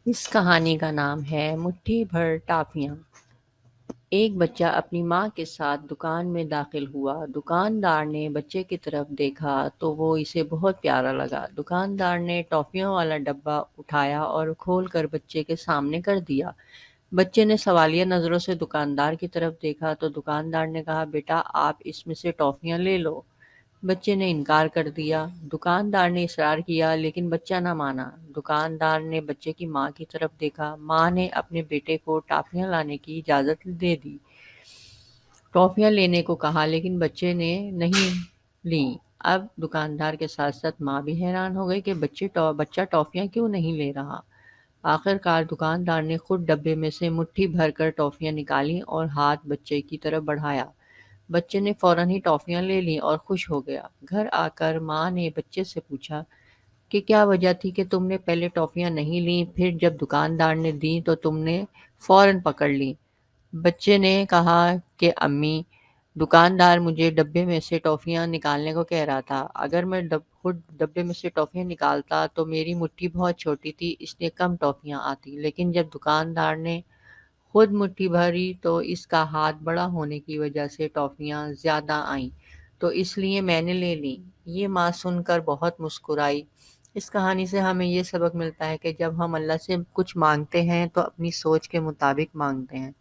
اس کہانی کا نام ہے مٹھی بھر ٹافیاں۔ ایک بچہ اپنی ماں کے ساتھ دکان میں داخل ہوا۔ دکاندار نے بچے کی طرف دیکھا تو وہ اسے بہت پیارا لگا۔ دکاندار نے ٹافیوں والا ڈبہ اٹھایا اور کھول کر بچے کے سامنے کر دیا۔ بچے نے سوالیہ نظروں سے دکاندار کی طرف دیکھا تو دکاندار نے کہا، بیٹا آپ اس میں سے ٹافیاں لے لو۔ بچے نے انکار کر دیا۔ دکاندار نے اصرار کیا لیکن بچہ نہ مانا۔ دکاندار نے بچے کی ماں کی طرف دیکھا۔ ماں نے اپنے بیٹے کو ٹافیاں لانے کی اجازت دے دی، ٹافیاں لینے کو کہا لیکن بچے نے نہیں لیں۔ اب دکاندار کے ساتھ ساتھ ماں بھی حیران ہو گئی کہ بچہ ٹافیاں کیوں نہیں لے رہا۔ آخر کار دکاندار نے خود ڈبے میں سے مٹھی بھر کر ٹافیاں نکالیں اور ہاتھ بچے کی طرف بڑھایا۔ بچے نے فوراً ہی ٹافیاں لے لیں اور خوش ہو گیا۔ گھر آ کر ماں نے بچے سے پوچھا کہ کیا وجہ تھی کہ تم نے پہلے ٹافیاں نہیں لیں، پھر جب دکاندار نے دیں تو تم نے فوراً پکڑ لیں؟ بچے نے کہا کہ امی، دکاندار مجھے ڈبے میں سے ٹافیاں نکالنے کو کہہ رہا تھا۔ اگر میں خود ڈبے میں سے ٹافیاں نکالتا تو میری مٹھی بہت چھوٹی تھی، اس لیے کم ٹافیاں آتی، لیکن جب دکاندار نے خود مٹھی بھری تو اس کا ہاتھ بڑا ہونے کی وجہ سے ٹافیاں زیادہ آئیں، تو اس لیے میں نے لے لیں۔ یہ ماں سن کر بہت مسکرائی۔ اس کہانی سے ہمیں یہ سبق ملتا ہے کہ جب ہم اللہ سے کچھ مانگتے ہیں تو اپنی سوچ کے مطابق مانگتے ہیں،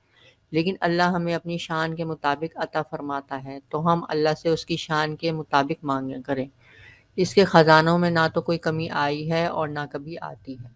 لیکن اللہ ہمیں اپنی شان کے مطابق عطا فرماتا ہے، تو ہم اللہ سے اس کی شان کے مطابق مانگیں کریں۔ اس کے خزانوں میں نہ تو کوئی کمی آئی ہے اور نہ کبھی آتی ہے۔